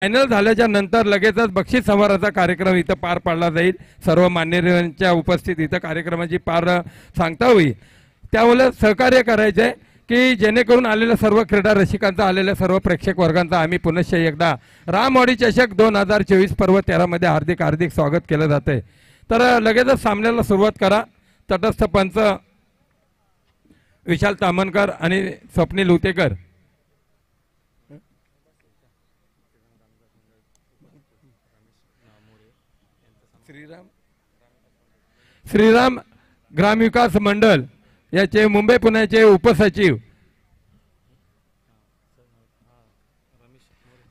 Final झाल्याच्या नंतर लगेचच बक्षीस समारोहाचा कार्यक्रम इथं पार पाडला जाईल। सर्व मान्यवरांच्या उपस्थित इथं कार्यक्रमाची पार सांगता होईल। त्यामुळे सहकार्य करायचे की जेणेकरून आलेल्या सर्व क्रीडा रसिकांचा, आलेल्या सर्व प्रेक्षक वर्गांचा आम्ही पुनश्च एकदा रामवाडी चषक 2024 पर्व 13 मध्ये हार्दिक हार्दिक स्वागत केलं जाते। तर लगेचच सामन्याला सुरुवात करा। तटस्थ पंच विशाल तामणकर आणि स्वप्नील उतेकर। श्रीराम ग्रामविकास मंडळ याचे मुंबई पुण्याचे उपसचिव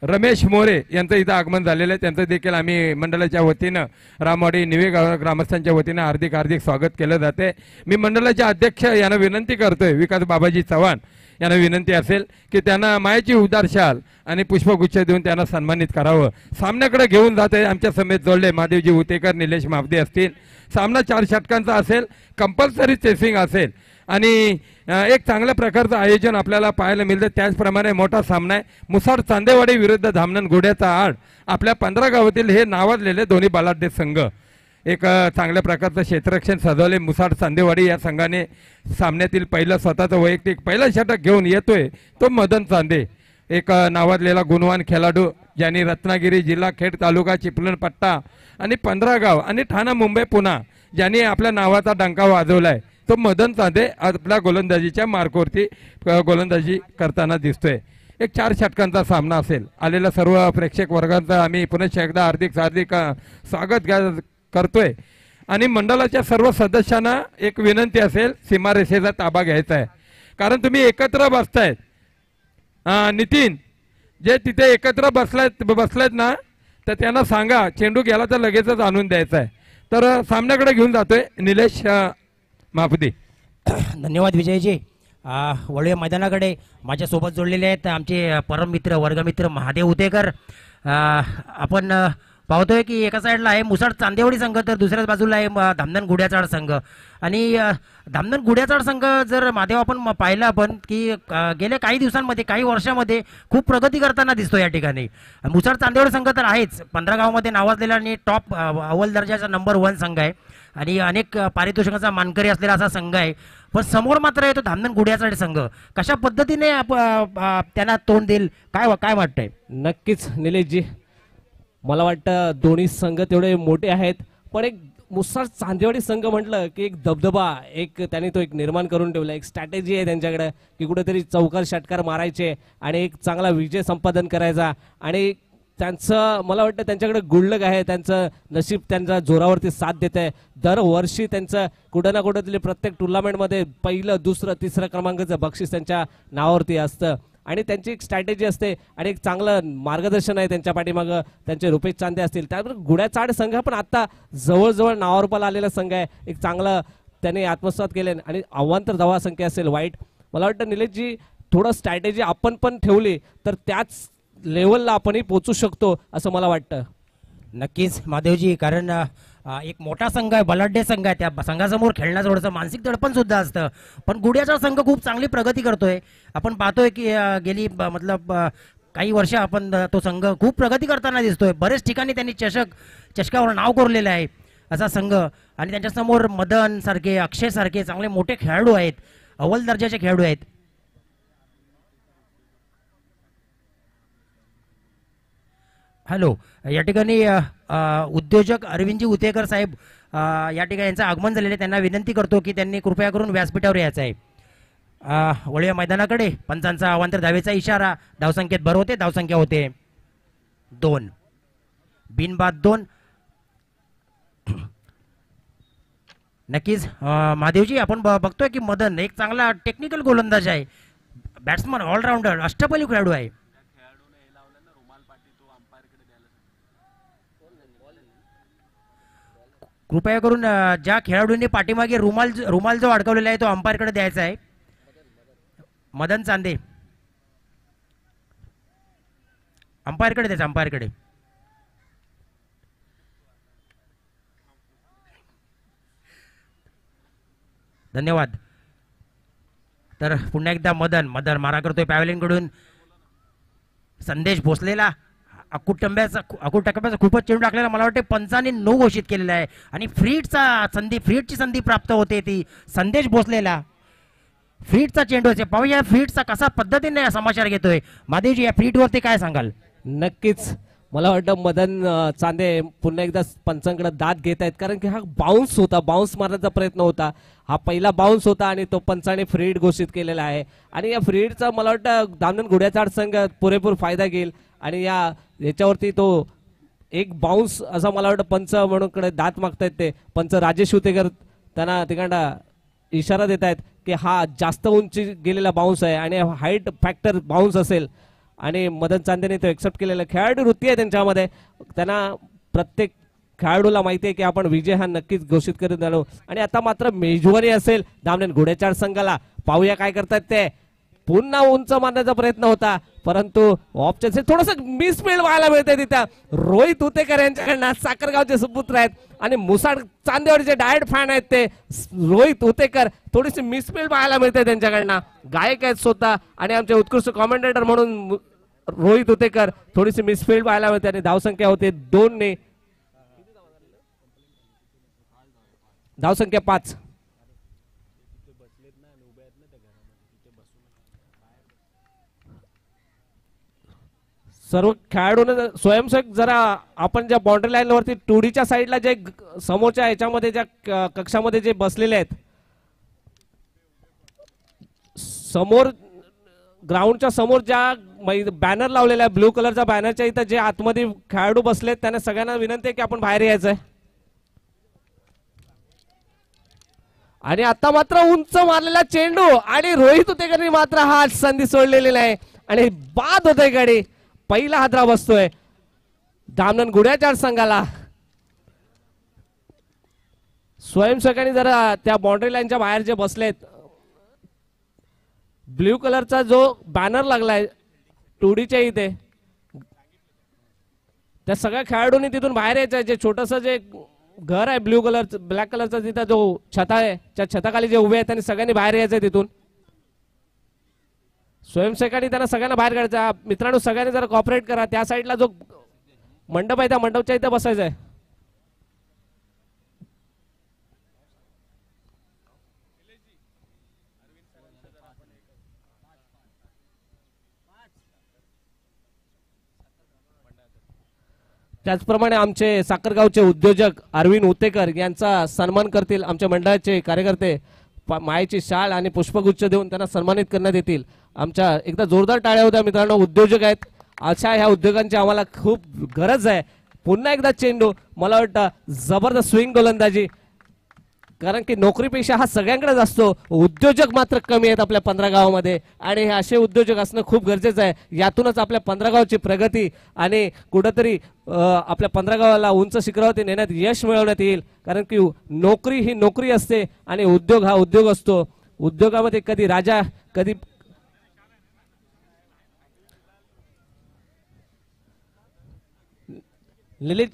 रमेश मोरे यांचं इथं आगमन झालेलं आहे। त्यांचं देखील आम्ही मंडळाच्या वतीनं रामवाडी निवे ग्रामस्थांच्या वतीनं हार्दिक हार्दिक स्वागत केलं जाते। मी मंडळाचे अध्यक्ष यांना विनंती करतोय, विकास बाबाजी चव्हाण यांना विनंती असेल की त्यांना मायेची उदार शाल आणि पुष्पगुच्छ देऊन त्यांना सन्मानित करावं। सामन्याकडे घेऊन जाते आमच्या समेत जोडले महादेवजी उतेकर, निलेश मावदे असतील। सामना 4 षटकांचा असेल, कंपल्सरी चेसिंग असेल आणि एक चांगल्या प्रकारचं आयोजन आपल्याला पाहायला मिळतं। त्याचप्रमाणे मोठा सामना आहे मुसाड चांदेवाडी विरुद्ध धामणन घोड्याचा आड। आपल्या 15 गावातील हे नावाजलेले दोन्ही बलाढ्य संघ एक चांगल्या प्रकारचं क्षेत्ररक्षण सजवले। मुसाड चांदेवाडी या संघाने सामन्यातील पहिलं स्वतःचं वैयक्तिक पहिलं षटक घेऊन येतोय तो मदन चांदे, एक नावाजलेला गुणवान खेळाडू ज्यांनी रत्नागिरी जिल्हा, खेड तालुका, चिपळूण पट्टा आणि 15 गाव आणि ठाणा, मुंबई, पुणा ज्यांनी आपल्या नावाचा डंका वाजवलाय तो मदन चांदे आपल्या गोलंदाजीच्या मार्कवरती गोलंदाजी करताना दिसतोय। एक 4 षटकांचा सामना असेल। आलेल्या सर्व प्रेक्षक वर्गांचा आम्ही पुन्हा एकदा हार्दिक हार्दिक स्वागत करतोय आणि मंडळाच्या सर्व सदस्यांना एक विनंती असेल, सीमारेषेचा ताबा घ्यायचा आहे कारण तुम्ही एकत्र बसतायत। नितीन जे तिथे एकत्र बसलायत ना तर त्यांना सांगा चेंडू गेला तर लगेचच आणून द्यायचा आहे। तर सामन्याकडे घेऊन जातोय निलेश माफदी। धन्यवाद विजयजी। वळवे मैदानाकडे माझ्यासोबत जोडलेले आहेत आमचे परम मित्र, वर्गमित्र महादेव उतेकर। आपण पाहतोय की एका साईडला आहे मुसाड चांदेवाडी संघ तर दुसऱ्याच बाजूला आहे धामणन घोड्याचाड संघ। आणि धामणन घोड्याचाड संघ जर महादेव आपण पाहिलं आपण की गेल्या काही दिवसांमध्ये, काही वर्षामध्ये खूप प्रगती करताना दिसतो या ठिकाणी। मुसाड चांदेवाडी संघ तर आहेच, 15 गावामध्ये नावाजलेला आणि टॉप अव्वल दर्जाचा नंबर 1 संघ आहे आणि अनेक पारितोषिकाचा मानकरी असलेला असा संघ आहे। पण समोर मात्र आहे तो धामणन घोड्याचाड संघ। कशा पद्धतीने त्यांना तोंड देईल काय वाटतंय? नक्कीच निलेशजी, मला वाटतं दोन्ही संघ तेवढे मोठे आहेत पण एक मुसाड चांदेवाडी संघ म्हटलं की एक दबदबा एक त्यांनी तो एक निर्माण करून ठेवला। एक स्ट्रॅटेजी आहे त्यांच्याकडे की कुठेतरी चौकार षटकार मारायचे आणि एक चांगला विजय संपादन करायचा आणि त्यांचं मला वाटतं त्यांच्याकडे गुडलक आहे, त्यांचं नशीब त्यांच्या जोरावरती साथ देत आहे। दरवर्षी त्यांचं कुठं ना कुठं प्रत्येक टुर्नामेंटमध्ये पहिलं, दुसरं, तिसरं क्रमांकाचं बक्षीस त्यांच्या नावावरती असतं आणि त्यांची एक स्ट्रॅटेजी असते आणि एक चांगलं मार्गदर्शन आहे त्यांच्या पाठीमागं। त्यांचे रुपेश चांदे असतील, त्याबरोबर घोड्याचाड संघ पण आता जवळजवळ नावारूपाला आलेला संघ आहे। एक चांगलं त्याने आत्मसात केले आणि अवांतर धावासंख्या असेल वाईट। मला वाटतं निलेशजी थोडं स्ट्रॅटेजी आपण पण ठेवली तर त्याच लेवलला आपणही पोहोचू शकतो असं मला वाटतं। नक्कीच महादेवजी, कारण एक मोठा संघ आहे, बलाढ्य संघ आहे, त्या संघासमोर खेळण्याचं थोडंसं मानसिक दडपण सुद्धा असतं। पण घोड्याचा संघ खूप चांगली प्रगती करतोय। आपण पाहतोय की गेली मतलब काही वर्ष आपण तो संघ खूप प्रगती करताना दिसतोय। बरेच ठिकाणी त्यांनी चषकावर नाव कोरलेलं आहे असा संघ आणि त्यांच्यासमोर मदन सारखे, अक्षय सारखे चांगले मोठे खेळाडू आहेत, अव्वल दर्जाचे खेळाडू आहेत। हॅलो, या ठिकाणी उद्योजक अरविंदजी उतेकर साहेब या ठिकाणी यांचं आगमन झालेलं आहे। त्यांना विनंती करतो की त्यांनी कृपया करून व्यासपीठावर यायचं आहे। वळवे मैदानाकडे पंचांचा अवांतर धावेचा इशारा। धावसंख्येत भर होते, धावसंख्या होते 2, बिनबाद 2। नक्कीच महादेवजी, आपण बघतोय की मदन एक चांगला टेक्निकल गोलंदाज आहे, बॅट्समन, ऑलराऊंडर, अष्टपैलू खेळाडू आहे। कृपया करून ज्या खेळाडूंनी पाठीमागे रुमाल जो अडकवलेला आहे तो अंपायरकडे द्यायचा आहे। मदन चांदे, अंपायरकडे द्यायचा, अंपायरकडे। धन्यवाद। तर पुन्हा एकदा मदन मारा करतोय पॅव्हलियन कडून। संदेश भोसलेला अकुटंब्याचा खूपच चेंडू टाकलेला, मला वाटते पंचाने नो घोषित केलेला आहे आणि फ्रीडची संधी प्राप्त होते, ती संदेश भोसलेला फ्रीडचा चेंडू आहे. पाहूया फ्रीडचा कसा पद्धतीने समाचार घेतोय. महादेवजी, या फ्रीडवरती काय सांगाल? नक्कीच मला वाटतं मदन चांदे पुन्हा एकदा पंचांकडे दाद घेत आहेत, कारण की हा बाउन्स होता, बाउन्स मारण्याचा प्रयत्न होता, हा पहिला बाउन्स होता आणि तो पंचाने फ्रीड घोषित केलेला आहे. आणि या फ्रीडचा मला वाटतं दामन घोड्याचाड संघ पुरेपूर फायदा घेईल आणि याच्यावरती तो एक बाउन्स असा मला वाटतं पंच म्हणून दात मागतायत ते पंच राजेश उतेकर, त्यांना तिकडं इशारा देत आहेत की हा जास्त उंची गेलेला बाउन्स आहे आणि हाईट फॅक्टर बाउन्स असेल आणि मदन चांदेने तो एक्सेप्ट केलेला. खेळाडू वृत्ती आहे त्यांच्यामध्ये, त्यांना प्रत्येक खेळाडूला माहिती आहे की आपण विजय हा नक्कीच घोषित करून आलो. आणि आता मात्र मेजवानी असेल दामनेर घोड्याचाड संघाला. पाहूया काय करतात ते. पुन्हा उंच मारण्याचा प्रयत्न होता परंतु ऑप्शन थोडस मिसफील्ड व्हायला मिळते तिथं. रोहित उतेकर यांच्याकडनं साखरगावचे सुपुत्र आहेत आणि मुसाड चांदेवाडीचे डायरेक्ट फॅन आहेत ते रोहित उतेकर. थोडीशी मिसफील्ड पाहायला मिळते त्यांच्याकडनं. गायक आहेत स्वतः आणि आमचे उत्कृष्ट कॉमेंटेटर म्हणून रोहित उतेकर. थोडीशी मिसफील्ड पाहायला मिळते आणि धावसंख्या होते 2 ने. धावसंख्या 5. सर्व खेळाडूंना स्वयंसेवक जरा आपण ज्या बाउंड्री लाईन वरती टुडीच्या साईडला जे समोरच्या याच्यामध्ये ज्या कक्षामध्ये जे बसलेले आहेत समोर ग्राउंडच्या समोर ज्या बॅनर लावलेला आहे ब्लू कलरचा बॅनरच्या इथं जे आतमध्ये खेळाडू बसलेत त्यांना सगळ्यांना विनंती आहे की आपण बाहेर यायचंय. आणि आता मात्र उंच मारलेला चेंडू आणि रोहित उतेकरनी मात्र हा संधी सोडलेली नाही आणि बाद होते गाडी. पहिला हादरा बसतोय दामन घोड्याचाड संघाला. स्वयंसेवकांनी जरा त्या बाउंड्री लाईनच्या बाहेर जे बसलेत ब्ल्यू कलरचा जो बॅनर लागलाय टुडीच्या इथे त्या सगळ्या खेळाडूंनी तिथून बाहेर यायचं. जे छोटस जे घर आहे ब्ल्यू कलर ब्लॅक कलरचा तिथं जो छता आहे त्या छताखाली जे उभे आहेत त्यांनी सगळ्यांनी बाहेर यायचंय तिथून. स्वयंसेवकांनी त्यांना सगळ्यांना बाहेर काढायचा. मित्रांनो सगळ्यांनी जरा कॉपरेट करा. त्या साईडला जो मंडप आहे त्या मंडपच्या इथे बसायचं आहे. त्याचप्रमाणे आमचे साखरगावचे उद्योजक अरविंद उतेकर यांचा सन्मान करतील आमच्या मंडळाचे कार्यकर्ते. मायेची शाल आणि पुष्पगुच्छ देऊन त्यांना सन्मानित करण्यात येतील. आमच्या एकदा जोरदार टाळ्या होत्या मित्रांनो. उद्योजक आहेत, अशा ह्या उद्योगांची आम्हाला खूप गरज आहे. पुन्हा एकदा चेंडू, मला वाटतं जबरदस्त स्विंग गोलंदाजी, कारण की नोकरीपेक्षा हा सगळ्यांकडेच असतो. उद्योजक मात्र कमी आहेत आपल्या 15 गावामध्ये आणि हे असे उद्योजक असणं खूप गरजेचं आहे. यातूनच आपल्या 15 गावाची प्रगती आणि कुठंतरी आपल्या 15 गावाला उंच शिखरावरती नेण्यात यश मिळवण्यात येईल. कारण की नोकरी ही नोकरी असते आणि उद्योग हा उद्योग असतो. उद्योगामध्ये कधी राजा कधी निलेश.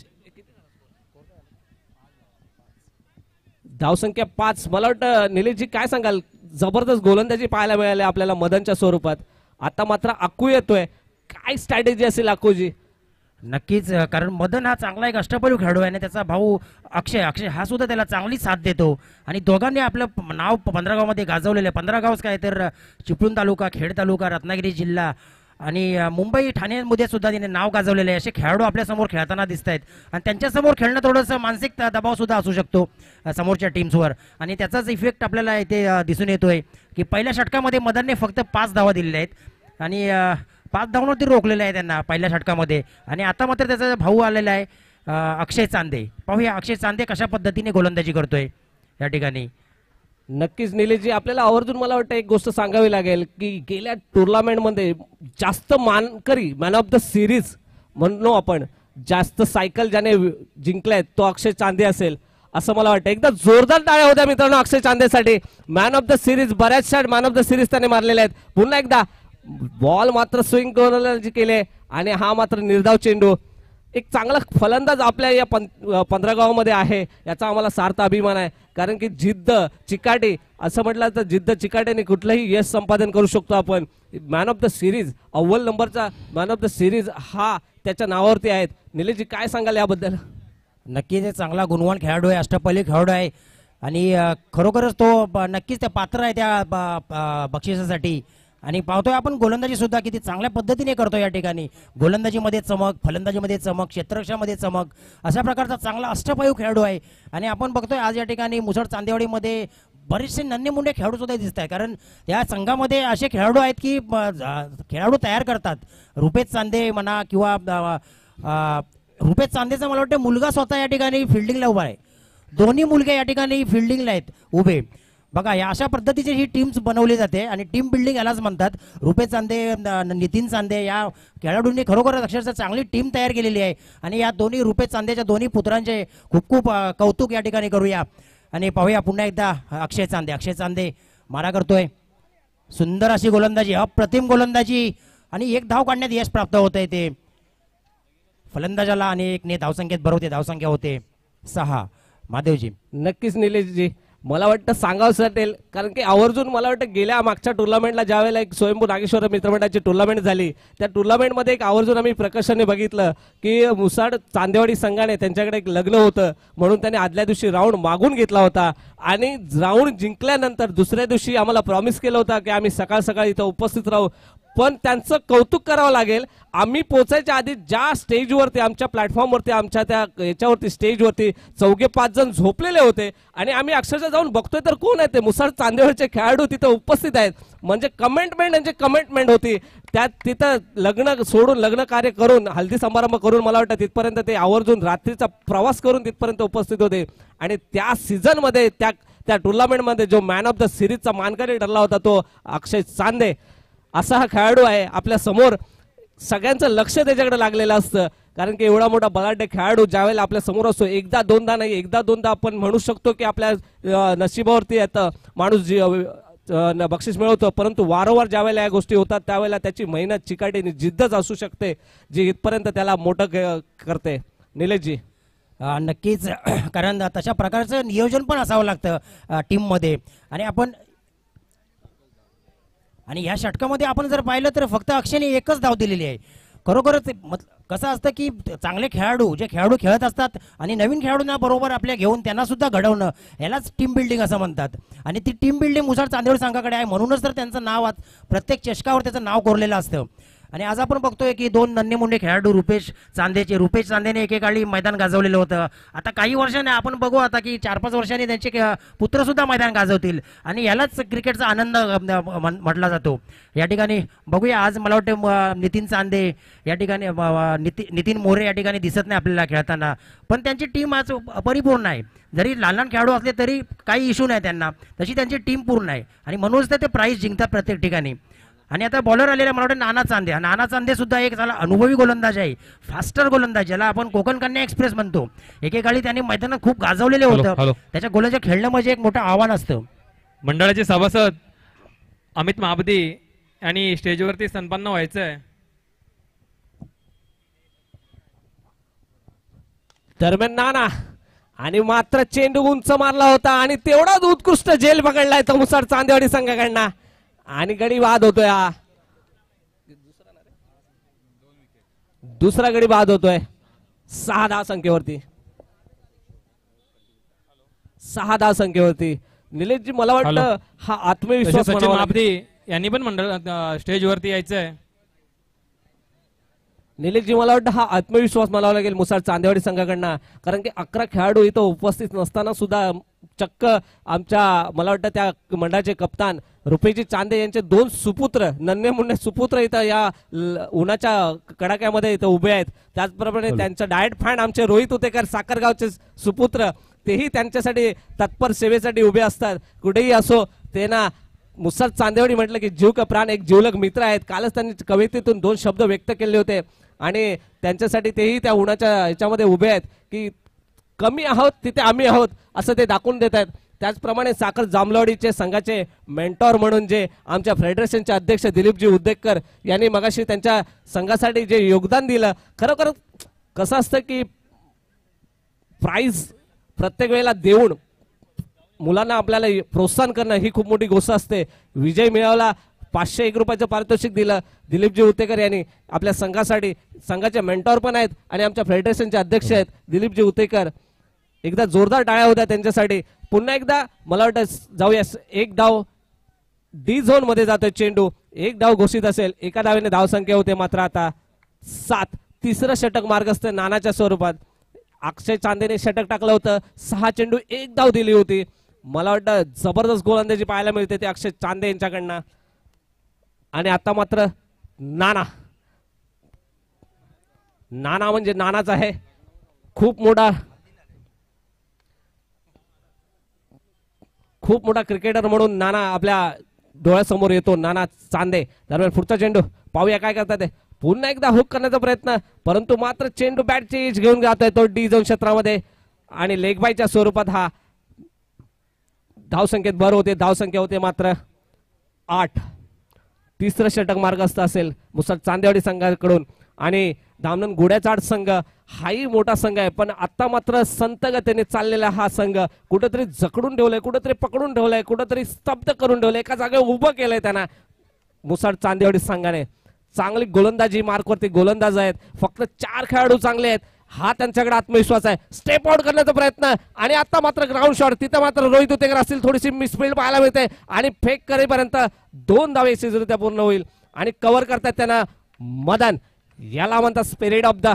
धावसंख्या 5. मला वाटतं निलेशजी काय सांगाल, जबरदस्त गोलंदाजी पाहायला मिळाली आपल्याला मदनच्या स्वरूपात. आता मात्र अक्कू येतोय, काय स्ट्रॅटेजी असेल अक्कूजी? नक्कीच, कारण मदन हा चांगला एक अष्टपैलू खेळाडू आहे आणि त्याचा भाऊ अक्षय हा सुद्धा त्याला चांगली साथ देतो आणि दोघांनी आपलं नाव 15 गावामध्ये गाजवलेलं आहे. 15 गावच काय तर चिपळूण तालुका, खेड तालुका, रत्नागिरी जिल्हा आणि मुंबई ठाण्यामध्ये सुद्धा तिने नाव गाजवलेले आहे. असे खेळाडू आपल्या समोर खेळताना दिसत आहेत आणि त्यांच्यासमोर खेळणं थोडंसं मानसिक दबाव सुद्धा असू शकतो समोरच्या टीम्सवर आणि त्याचाच इफेक्ट आपल्याला इथे दिसून येतोय की पहिल्या षटकामध्ये मदनने फक्त 5 धावा दिलेल्या आहेत आणि 5 धावांवरती रोखलेलं आहे त्यांना पहिल्या षटकामध्ये. आणि आता मात्र त्याचा भाऊ आलेला आहे अक्षय चांदे. पाहूया अक्षय चांदे कशा पद्धतीने गोलंदाजी करतोय या ठिकाणी. नक्कीच निलेशजी, आपल्याला आवर्जून मला वाटतं एक गोष्ट सांगावी लागेल की गेल्या टुर्नामेंटमध्ये जास्त मानकरी मॅन ऑफ द सिरीज म्हणलो आपण, जास्त सायकल ज्याने जिंकल्यात तो अक्षय चांदे असेल असं मला वाटतं. एकदा जोरदार टाळ्या होत्या मित्रांनो अक्षय चांदेसाठी. मॅन ऑफ द सिरीज, बऱ्याच shot man of the series त्याने मारलेले आहेत. पुन्हा एकदा बॉल मात्र स्विंग गोलंदाजी केले आणि हा मात्र निर्धाव चेंडू. एक चांगला फलंदाज आपल्या या 15 गावामध्ये आहे याचा आम्हाला सार्थ अभिमान आहे. कारण की जिद्द चिकाटी असं म्हटलं तर जिद्द चिकाटीने कुठलंही यश संपादन करू शकतो आपण. मॅन ऑफ द सिरीज, अव्वल नंबरचा मॅन ऑफ द सिरीज हा त्याच्या नावावरती आहेत. निलेशजी काय सांगाल याबद्दल? नक्कीच एक चांगला गुणवान खेळाडू आहे, अष्टपैलू खेळाडू आहे आणि खरोखरच तो नक्कीच ते पात्र आहे त्या बक्षिसासाठी. आणि पाहतोय आपण गोलंदाजी सुद्धा किती चांगल्या पद्धतीने करतो या ठिकाणी. गोलंदाजीमध्ये चमक, फलंदाजीमध्ये चमक, क्षेत्ररक्षणामध्ये चमक, अशा प्रकारचा चांगला अष्टपैलू खेळाडू आहे. आणि आपण बघतोय आज या ठिकाणी मुसळ चांदेवाडीमध्ये बरेचसे नन्हे मुंडे खेळाडू सुद्धा दिसत आहे, कारण या संघामध्ये असे खेळाडू आहेत की खेळाडू तयार करतात. रुपेश चांदे म्हणा किंवा रुपेश चांदेचा मला वाटतं मुलगा स्वतः या ठिकाणी फिल्डिंगला उभा आहे. दोन्ही मुलगे या ठिकाणी फिल्डिंगला आहेत उभे. बघा या अशा पद्धतीची ही टीम्स बनवली जाते आणि टीम बिल्डिंग यालाच म्हणतात. रुपेश चांदे, नितीन चांदे या खेळाडूंनी खरोखर अक्षरशः चांगली टीम तयार केलेली आहे. आणि या दोन्ही रुपेश चांदेच्या दोन्ही पुत्रांचे खूप खूप कौतुक या ठिकाणी करूया. आणि पाहूया पुन्हा एकदा अक्षय चांदे मारा करतोय. सुंदर अशी गोलंदाजी, अप्रतिम गोलंदाजी आणि एक धाव काढण्यात यश प्राप्त होत आहे ते फलंदाजाला. आणि एक ने धावसंख्येत भरवते, धावसंख्या होते 6. महादेवजी नक्कीच निलेशजी, मला वाटतं सांगावंच वाटेल, कारण की आवर्जून मला वाटतं गेल्या मागच्या टुर्नामेंटला ज्यावेळेला एक स्वयंभू नागेश्वर मित्रमंडळाची टुर्नामेंट झाली, त्या टुर्नामेंटमध्ये एक आवर्जून आम्ही प्रकर्षाने बघितलं की मुसाड चांदेवाडी संघाने त्यांच्याकडे एक लग्न होतं म्हणून त्यांनी आदल्या दिवशी राऊंड मागून घेतला होता. आणि राऊंड जिंकल्यानंतर दुसऱ्या दिवशी आम्हाला प्रॉमिस केलं होतं की आम्ही सकाळ सकाळी इथं उपस्थित राहू. पण त्यांचं कौतुक करावं लागेल, आम्ही पोचायच्या आधी ज्या स्टेजवरती आमच्या प्लॅटफॉर्मवरती आमच्या त्या याच्यावरती स्टेजवरती 4-5 जण झोपलेले होते आणि आम्ही अक्षरशः जाऊन बघतोय तर कोण आहे ते मुसाड चांदेवाडीचे खेळाडू तिथं उपस्थित आहेत. म्हणजे कमेंटमेंट होती त्यात. तिथं लग्न सोडून, लग्न कार्य करून, हल्दी समारंभ करून मला वाटतं तिथपर्यंत ते आवर्जून रात्रीचा प्रवास करून तिथपर्यंत उपस्थित होते. आणि त्या सीझनमध्ये त्या टुर्नामेंटमध्ये जो मॅन ऑफ द सिरीजचा मानकरी ठरला होता तो अक्षय चांदे असा हा खेळाडू आहे आपल्या समोर. सगळ्यांचं लक्ष त्याच्याकडे लागलेलं असतं, कारण की एवढा मोठा बलाढ्य खेळाडू ज्यावेळेला आपल्या समोर असतो, एकदा दोनदा नाही, एकदा दोनदा आपण म्हणू शकतो की आपल्या नशिबावरती येतं माणूस बक्षीस मिळवतो. परंतु वारंवार ज्यावेळेला या गोष्टी होतात त्यावेळेला त्याची मेहनत, चिकाटी, जिद्दच असू शकते जी इथपर्यंत त्याला मोठं करते. निलेशजी नक्कीच, कारण तशा प्रकारचं नियोजन पण असावं लागतं टीममध्ये. आणि या षटकामध्ये आपण जर पाहिलं तर फक्त अक्षयने एकच धाव दिलेली आहे. खरोखरच कसं असतं की चांगले खेळाडू जे खेळाडू खेळत असतात आणि नवीन खेळाडूंना बरोबर आपल्या घेऊन त्यांना सुद्धा घडवणं, यालाच टीम बिल्डिंग असं म्हणतात. आणि ती टीम बिल्डिंग मुसाड चांदेवाडी संघाकडे आहे, म्हणूनच तर त्यांचं नाव आज प्रत्येक चषकावर त्याचं नाव कोरलेलं असतं. आणि आज आपण बघतोय की 2 नन्हे मुंडे खेळाडू रुपेश चांदेने एकेकाळी मैदान गाजवलेलं होतं. आता काही वर्षांनी आपण बघू आता की 4-5 वर्षांनी त्यांचे पुत्र सुद्धा मैदान गाजवतील आणि यालाच क्रिकेटचा आनंद म्हटला जातो. या ठिकाणी बघूया आज मला वाटतं नितीन चांदे या ठिकाणी, नितीन मोरे या ठिकाणी दिसत नाही आपल्याला खेळताना, पण त्यांची टीम आज परिपूर्ण आहे. जरी लहान खेळाडू असले तरी काही इश्यू नाही त्यांना, तशी त्यांची टीम पूर्ण आहे आणि म्हणूनच ते प्राइज जिंकतात प्रत्येक ठिकाणी. आणि आता बॉलर आलेला मला वाटतं नाना चांदे सुद्धा एक झाला अनुभवी गोलंदाज आहे, फास्टर गोलंदाज, ज्याला आपण कोकण कन्या एक्सप्रेस म्हणतो. एकेकाळी त्यांनी मैदानात खूप गाजवलेले होतं. त्याच्या गोलाच्या खेळणं म्हणजे एक मोठं आव्हान असतं. मंडळाचे सभासद अमित महाबदी आणि स्टेजवरती संपन्न व्हायचंय. दरम्यान नाना आणि मात्र चेंडू उंच मारला होता आणि तेवढाच उत्कृष्ट झेल पकडलाय तो मुसाड चांदेवाडी संघाकडनं आणि गडी बाद होतोय. हा दुसरा गडी बाद होतोय 6 धावसंख्येवरती. निलेशजी मला वाटतं हा आत्मविश्वास सचिन महाबदी यांनी पण मंडळ स्टेजवरती यायचंय. निलेशजी मला वाटतं हा आत्मविश्वास म्हणावा लागेल मुसाड चांदेवाडी संघाकडनं, कारण की 11 खेळाडू इथं उपस्थित नसताना सुद्धा चक्क आमच्या मला वाटतं त्या मंडळाचे कप्तान रुपेशजी चांदे यांचे 2 सुपुत्र, नन्हे मुन्ने सुपुत्र इथं या उन्हाच्या कडाक्यामध्ये इथं उभे आहेत. त्याचप्रमाणे त्यांचं डायट फॅन आमचे रोहित उतेकर साखरगावचे सुपुत्र, तेही त्यांच्यासाठी तत्पर सेवेसाठी उभे असतात. कुठेही असो ते ना, मुसाड चांदेवाडी म्हटलं की जीव का प्राण, एक जीवलग मित्र आहेत. कालच त्यांनी कवितेतून 2 शब्द व्यक्त केले होते आणि त्यांच्यासाठी तेही त्या उन्हाच्या ह्याच्यामध्ये उभे आहेत की कमी आहोत तिथे आम्ही आहोत असं ते दाखवून देत आहेत. त्याचप्रमाणे साखर जामलवाडीचे संघाचे मेंटॉर म्हणून जे आमच्या फेडरेशनचे अध्यक्ष दिलीपजी उद्देकर यांनी मगाशी त्यांच्या संघासाठी जे योगदान दिलं, खरोखर कसं असतं की प्राइज प्रत्येक वेळेला देऊन मुलांना आपल्याला प्रोत्साहन करणं ही खूप मोठी गोष्ट असते. विजय मिळवला, 501 रुपयाचं पारितोषिक दिलं दिलीपजी उतेकर यांनी आपल्या संघासाठी. संघाचे मेंटॉर पण आहेत आणि आमच्या फेडरेशनचे अध्यक्ष आहेत दिलीपजी उतेकर. एकदा जोरदार टाळ्या होत्या त्यांच्यासाठी. पुन्हा एकदा मला वाटतं जाऊया. एक डाव डी झोन मध्ये जातोय चेंडू. एक डाव घोषित असेल. एका डावीने धावसंख्या होते मात्र आता 7. तिसरं षटक मार्गस्थ नानाच्या स्वरूपात. अक्षय चांदेने षटक टाकलं होतं. 6 चेंडू 1 धाव दिली होती. मला वाटतं जबरदस्त गोलंदाजी पाहायला मिळते ते अक्षय चांदे यांच्याकडनं. आणि आता मात्र नाना म्हणजे नानाच आहे. खूप मोठा क्रिकेटर म्हणून नाना आपल्या डोळ्यासमोर येतो. नाना चांदे. दरम्यान पुढचा चेंडू पाहूया काय करतात ते. पुन्हा एकदा हुक करण्याचा प्रयत्न, परंतु मात्र चेंडू बॅटची एज घेऊन जातोय तो डी झोन क्षेत्रामध्ये आणि लेगबायच्या स्वरूपात हा धावसंख्येत भर होते. धावसंख्या होते मात्र 8. तिसरं षटक मार्गस्थ असेल मुसळ चांदेवाडी संघाकडून. आणि धामणन घोड्याचाड संघ हाही मोठा संघ आहे, पण आता मात्र संत गतीने चाललेला हा संघ कुठेतरी जकडून ठेवलाय, कुठेतरी पकडून ठेवलाय, कुठेतरी स्तब्ध करून ठेवलंय. एका जागेवर उभं केलंय त्यांना मुसळ चांदेवाडी संघाने. चांगली गोलंदाजी मार्कवरती गोलंदाज आहेत. फक्त 4 खेळाडू चांगले आहेत हा त्यांच्याकडे आत्मविश्वास आहे. स्टेप आउट करण्याचा प्रयत्न आणि आता मात्र ग्राउंड शॉट. तिथं मात्र रोहित उतेकर असतील. थोडीशी मिसफील्ड पाहायला मिळते आणि फेक करेपर्यंत 2 धावे यशस्वीरित्या पूर्ण होईल. आणि कव्हर करतात त्यांना मदन. याला म्हणतात स्पिरिट ऑफ द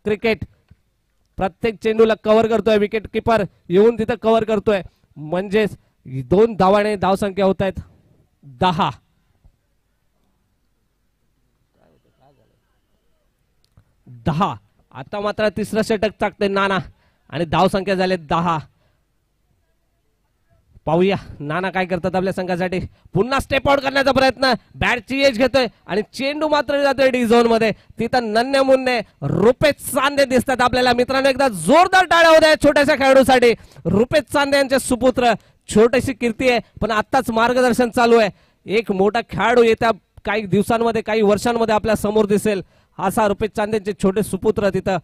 क्रिकेट. प्रत्येक चेंडूला कव्हर करतोय विकेट किपर येऊन तिथं कव्हर करतोय. म्हणजेच 2 धावाने धावसंख्या होत आहेत 10. आता मात्र तिसरं षटक टाकते नाना आणि धावसंख्या झाले 10. पाहूया नाना काय करतात आपल्या संघासाठी. पुन्हा स्टेप आउट करण्याचा प्रयत्न. बॅटची एज घेतोय आणि चेंडू मात्र जातोय डी झोन मध्ये. तिथं नन्हे मुन्ने रुपेश चांदे दिसतात आपल्याला. मित्रांनो एकदा जोरदार टाळ्या होत्या छोट्याशा खेळाडूसाठी. रुपेश चांदे यांचे सुपुत्र. छोटीशी कीर्ती आहे पण आताच मार्गदर्शन चालू आहे. एक मोठा खेळाडू येत्या काही दिवसांमध्ये काही वर्षांमध्ये आपल्या समोर दिसेल. असा रुपेश चांदेचे छोटे सुपुत्र तिथं.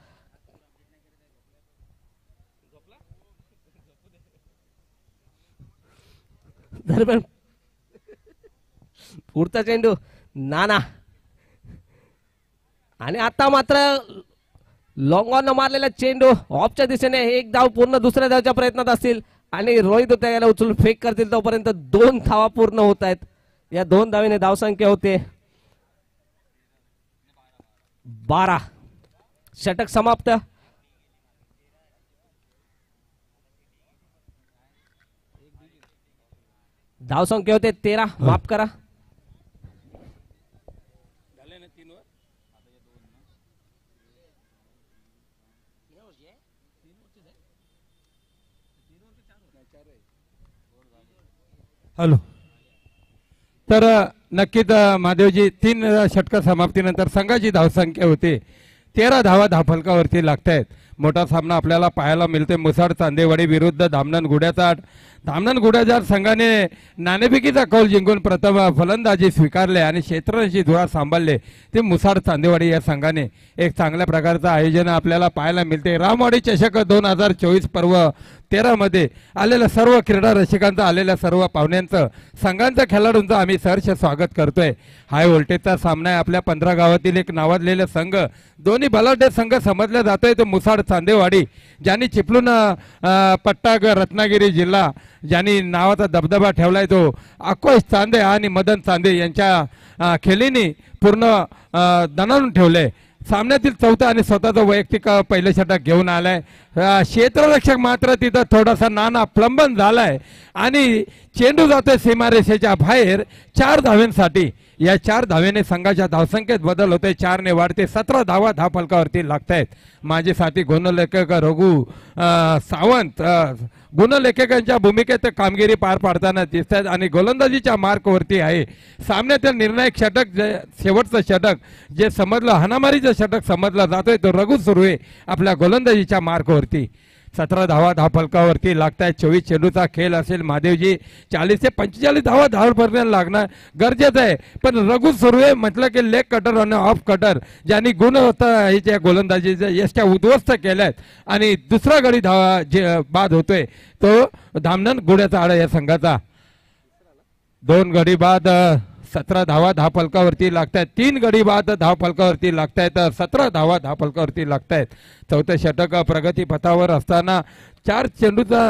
दरम्यान पुढचा चेंडू नाना आणि आता मात्र लॉंग ऑन मारलेला चेंडू ऑफच्या दिशेने. एक धाव पूर्ण दुसऱ्या धावच्या प्रयत्नात असतील आणि रोहित उतेकर उचलून फेक करतील. तोपर्यंत 2 धावा पूर्ण होत आहेत. या 2 धावेने धावसंख्या होते 12. षटक समाप्त. धावसंख्या होते 13. माफ करा. हॅलो. तर नक्कीच महादेवजी 3 षटक समाप्तीनंतर संघाची धावसंख्या होते 13 धावा धावफलकावरती लागत आहेत. मोठा सामना आपल्याला पाहायला मिळते. मुसाड चांदेवाडी विरुद्ध धामणन घोड्याचाड. धामणन घोड्याचाड संघाने नाणेफेकीचा कौल जिंकून प्रथम फलंदाजी स्वीकारले आणि क्षेत्ररक्षी धुरा सांभाळले ते मुसाड चांदेवाडी या संघाने. एक चांगल्या प्रकारचं आयोजन आपल्याला पाहायला मिळते. रामवाडी चषक 2024 पर्व 13 मध्ये आलेल्या सर्व क्रीडा रसिकांचं, आलेल्या सर्व पाहुण्यांचं, संघांचं, खेळाडूंचं आम्ही सहर्ष स्वागत करतोय. हाय व्होल्टेजचा सामना आहे. आपल्या 15 गावातील एक नावाजलेले संघ, दोन्ही बलाढ्य संघ समजला जातोय तो मुसाड चांदेवाडी, ज्यांनी चिपळूण पट्टा रत्नागिरी जिल्हा ज्यांनी नावाचा दबदबा ठेवलाय तो आकाश चांदे आणि मदन चांदे यांच्या खेळीने पूर्ण दणाणून ठेवले. सामन्यातील 4था आणि स्वतःचा वैयक्तिक पहिलं षटक घेऊन आलाय. क्षेत्ररक्षक मात्र तिथं थोडासा नाना प्लंबन झालाय आणि चेंडू जातोय सीमारेषेच्या बाहेर 4 धाव्यांसाठी. या 4 धावेने संघाच्या धावसंख्येत बदल होते. 4 ने वाढते. 17 धावा धावफलकावरती लागत आहेत. माझे साथी गुणलेखक रघु सावंत गुणलेखकांच्या भूमिकेत कामगिरी पार पाडताना दिसत आहेत आणि गोलंदाजीच्या मार्कवरती आहे. सामन्यातील निर्णायक षटक, शेवटचं षटक जे समजलं, हाणामारीचं षटक समजलं जातोय तो रघु सुर्वे आपल्या गोलंदाजीच्या मार्कवरती. 17 धावा धावफलकावरती लागत आहेत. 24 चेंडूचा खेळ असेल. महादेवजी 40 ते 45 धावा धावपर्यंत लागणं गरजेचं आहे. पण रघु सुर्वे म्हटलं की लेग कटर आणि ऑफ कटर ज्यांनी गुणवत्ता गोलंदाजीच्या यष्ट्या उद्ध्वस्त केल्यात आणि दुसरा गडी धावा जे बाद होतोय तो धामणन गुड्याचा आडा या संघाचा. 2 गडी बाद 17 धावा धावफलकावरती लागतायत. 3 गडी बाद धावफलकावरती लागतायत. 17 धावा धावफलकावरती लागतायत. चौथं षटक प्रगती पथावर असताना 4 चेंडूचा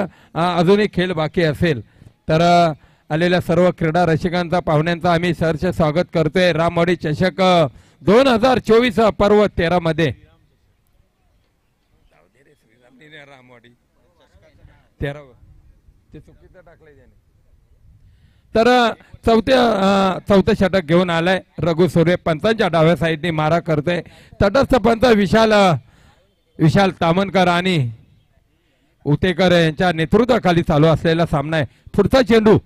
अजूनही खेळ बाकी असेल तर आलेल्या सर्व क्रीडा रसिकांचा पाहुण्यांचा आम्ही सहर्ष स्वागत करतोय. रामवाडी चषक 2024 पर्व 13 मध्ये रामवाडी 13 ते चुकीचं टाकलंय त्याने. तर चौथं षटक घेऊन आलाय रघु सुर्वे. पंचांच्या डाव्या साईडने मारा करतोय. तटस्थ पंच विशाल तामणकर आणि उतेकर यांच्या नेतृत्वाखाली चालू असलेला सामना आहे. पुढचा चेंडू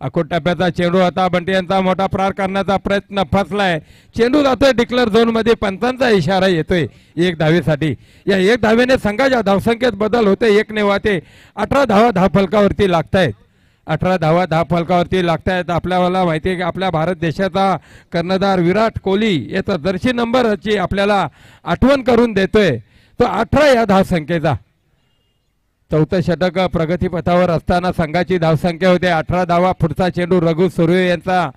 अकोट टप्प्याचा चेंडू आता बंटी यांचा मोठा प्रहार करण्याचा प्रयत्न फसलाय. चेंडू जातोय डिक्लेअर झोन मध्ये. पंचांचा इशारा येतोय 1 धावेसाठी. या 1 धावेने संघाच्या धावसंख्येत बदल होते. 1 ने वाते 18 धावा धावफलकावरती लागतायत. 18 धावा धावफलकावरती लागतायत. आपल्याला माहिती आहे की आपल्या भारत देशाचा कर्णधार विराट कोहली याचा जर्सी नंबरची आपल्याला आठवण करून देतोय. तो 18 या धावसंख्येचा. चौथं षटक प्रगती पथावर असताना संघाची धावसंख्या होते 18 धावा. पुढचा चेंडू रघु सुर्वे यांचा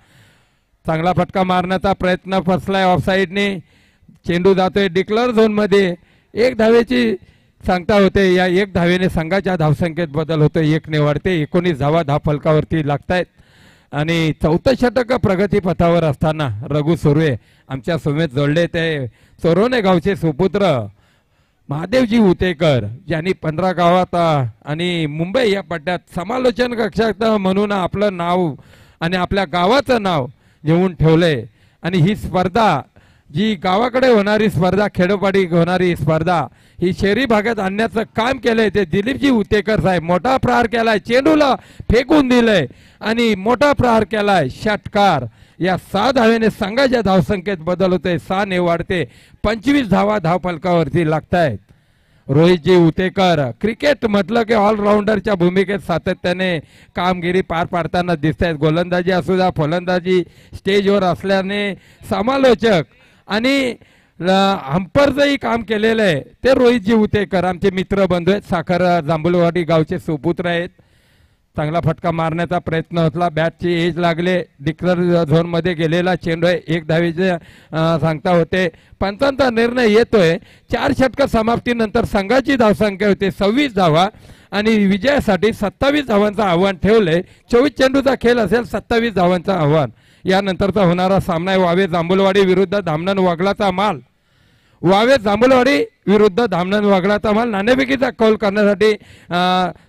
चांगला फटका मारण्याचा प्रयत्न फसलाय ऑफसाईडने. चेंडू जातोय डिक्लेअर झोन मध्ये. 1 धावेची सांगता होते. या 1 धावेने संघाच्या धावसंख्येत बदल होतोय. 1 ने वाढते. 19 धावा धावफलकावरती लागतायत. आणि चौथं षटक प्रगती पथावर असताना रघु सुर्वे आमच्या समेत जोडले ते चोरोने गावचे सुपुत्र महादेवजी उतेकर ज्यांनी 15 गावात आणि मुंबई या पट्ट्यात समालोचन कक्षात म्हणून आपलं नाव आणि आपल्या गावाचं नाव घेऊन ठेवलंय. आणि ही स्पर्धा जी गावाकडे होणारी स्पर्धा, खेडोपाडी होणारी स्पर्धा ही शहरी भागात आणण्याचं काम केलंय ते दिलीपजी उतेकर साहेब. मोठा प्रहार केलाय. चेंडूला फेकून दिलंय आणि मोठा प्रहार केलाय. षटकार. या 6 धावेने संघाच्या धावसंख्येत बदल होते. 6 ने वाढते. 25 धावा धावफलकावरती लागतायत. रोहितजी उतेकर क्रिकेट म्हटलं की ऑलराऊंडरच्या भूमिकेत सातत्याने कामगिरी पार पाडताना दिसत आहेत. गोलंदाजी असू द्या, फलंदाजी स्टेजवर असल्याने समालोचक आणि हंपरचंही काम केलेलं आहे ते रोहितजी उतेकर आमचे मित्र बंधू आहेत. साखर जांभूळवाडी गावचे सुपुत्र आहेत. चांगला फटका मारण्याचा प्रयत्न होता. बॅटची एज लागले. डिक्लेअर झोन मध्ये गेलेला चेंडू आहे. 1 धावेचे सांगता होते. पंचांचा निर्णय येतोय. 4 षटक समाप्तीनंतर संघाची धावसंख्या होते 26 धावा आणि विजयासाठी 27 धावांचं आव्हान ठेवलंय. 24 चेंडूचा खेळ असेल. 27 धावांचं आव्हान. यानंतरचा होणारा सामना आहे वावे जांभूळवाडी विरुद्ध धामणन वगळाचा माल. वावे जांभूळवाडी विरुद्ध धामणन वगळाचा माल. नाणेफेकीचा कौल करण्यासाठी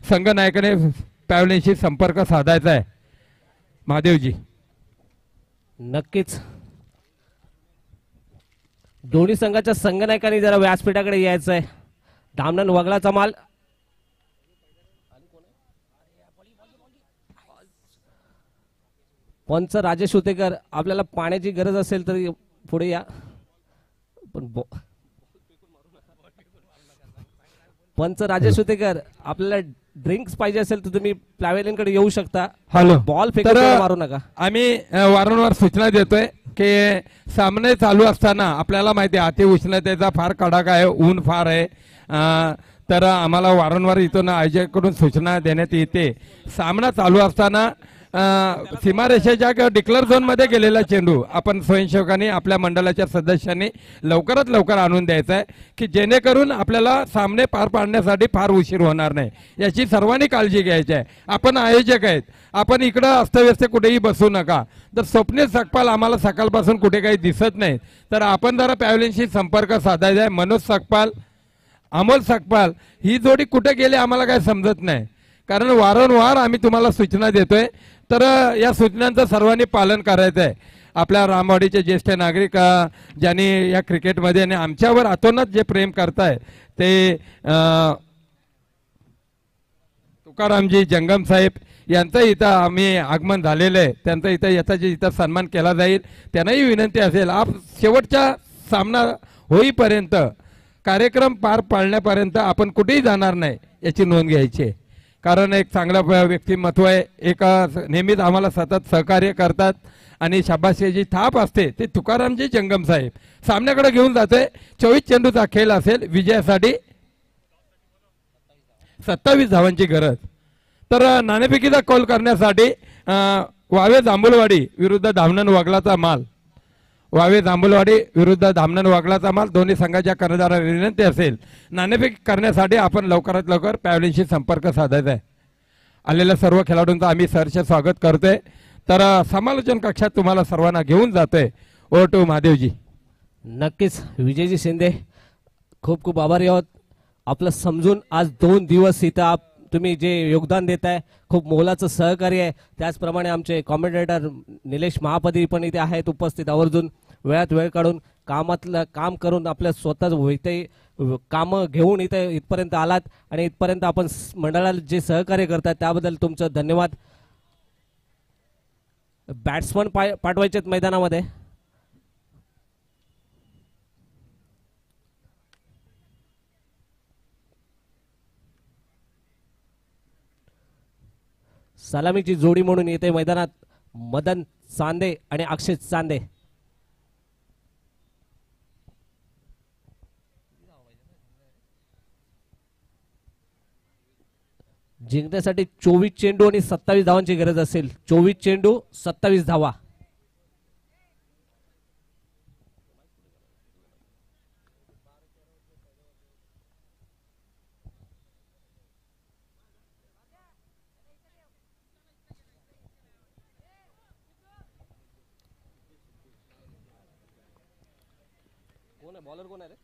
संघ नायकाने पॅव्हलिनशी संपर्क साधायचा आहे. महादेवजी नक्कीच दोन्ही संघाच्या संघनायकांनी जरा व्यासपीठाकडे यायचं आहे. धामणन वगळाचा माल पंच राजेश उतेकर. आपल्याला पाण्याची गरज असेल तर पुढे या. पण पंच राजेश उतेकर आपल्याला ड्रिंक्स पाहिजे असेल तर तुम्ही प्लॅव्हेलियन कडे येऊ शकता. हॅलो. बॉल तर मारू नका. आम्ही वारंवार सूचना देतोय की सामने चालू असताना आपल्याला माहिती आहे अति उष्णतेचा फार कडाका आहे. ऊन फार आहे. तर आम्हाला वारंवार इथून आयोजकांकडून सूचना देण्यात येते. सामना चालू असताना सीमारेषेच्या किंवा डिक्लेअर झोन मध्ये गेलेला चेंडू आपण स्वयंसेवकांनी आपल्या मंडळाच्या सदस्यांनी लवकरात लवकर आणून द्यायचा आहे की जेणेकरून आपल्याला सामने पार पाडण्यासाठी फार उशीर होणार नाही. याची सर्वांनी काळजी घ्यायची आहे. आपण आयोजक आहेत. आपण इकडं अस्तव्यस्त कुठेही बसू नका. तर स्वप्नील सकपाल आम्हाला सकाळपासून कुठे काही दिसत नाही तर आपण जरा पॅव्हलिनशी संपर्क साधायचा आहे. मनोज सकपाल, अमोल सकपाल ही जोडी कुठे गेली आम्हाला काही समजत नाही. कारण वारंवार आम्ही तुम्हाला सूचना देतोय. तर या सूचनांचं सर्वांनी पालन करायचं आहे. आपल्या रामवाडीचे ज्येष्ठ नागरिक ज्यांनी या क्रिकेटमध्ये आणि आमच्यावर अतोनात जे प्रेम करताय ते तुकारामजी जंगम साहेब यांचं इथं आम्ही आगमन झालेलं आहे. त्यांचा इथं याचा जे इथं सन्मान केला जाईल. त्यांनाही विनंती असेल आप शेवटच्या सामना होईपर्यंत कार्यक्रम पार पाडण्यापर्यंत आपण कुठेही जाणार नाही याची नोंद घ्यायची आहे. कारण एक चांगलं व्यक्तिमत्व आहे, एक नेहमीच आम्हाला सतत सहकार्य करतात आणि शाबासकीची थाप असते ते तुकारामजी जंगम साहेब. सामन्याकडे घेऊन जाते. 24 चेंडूचा खेळ असेल, विजयासाठी 27 धावांची गरज. तर नाणेफेकीचा कॉल करण्यासाठी वावे जांभूलवाडी विरुद्ध धामणन वगलाचा माल, वावे जांभूलवाडी विरुद्ध धामणन वगलाचा माल दोन्ही संघाच्या कर्णधारांना विनंती असेल, नाणेफेक करण्यासाठी आपण लवकरात लवकर पॅव्हलिनशी संपर्क साधायचा आहे. आलेल्या सर्व खेळाडूंचं आम्ही सहर्ष स्वागत करतोय. तर समालोचन कक्षात तुम्हाला सर्वांना घेऊन जातोय. ओ टू महादेवजी. नक्कीच विजयजी शिंदे, खूप खूप आभारी आहोत. आपलं समजून आज 2 दिवस इथं तुम्ही जे योगदान देत आहे, खूप मोलाचं सहकार्य आहे. त्याचप्रमाणे आमचे कॉमेंटेटर निलेश महापदी पण इथे आहेत उपस्थित. आवर्जून वेळात वेळ काढून कामातलं काम करून आपल्या स्वतःच इथे कामं घेऊन इथे इथपर्यंत आलात आणि इथपर्यंत आपण मंडळाला जे सहकार्य करतात त्याबद्दल तुमचं धन्यवाद. बॅट्समन पाठवायचे आहेत मैदानामध्ये. सलामीची जोडी म्हणून येते मैदानात मदन चांदे आणि अक्षय चांदे. जिंकण्यासाठी 24 चेंडू आणि 27 धावांची गरज असेल. 24 चेंडू 27 धावा. कोण आहे बॉलर, कोण आहे रे?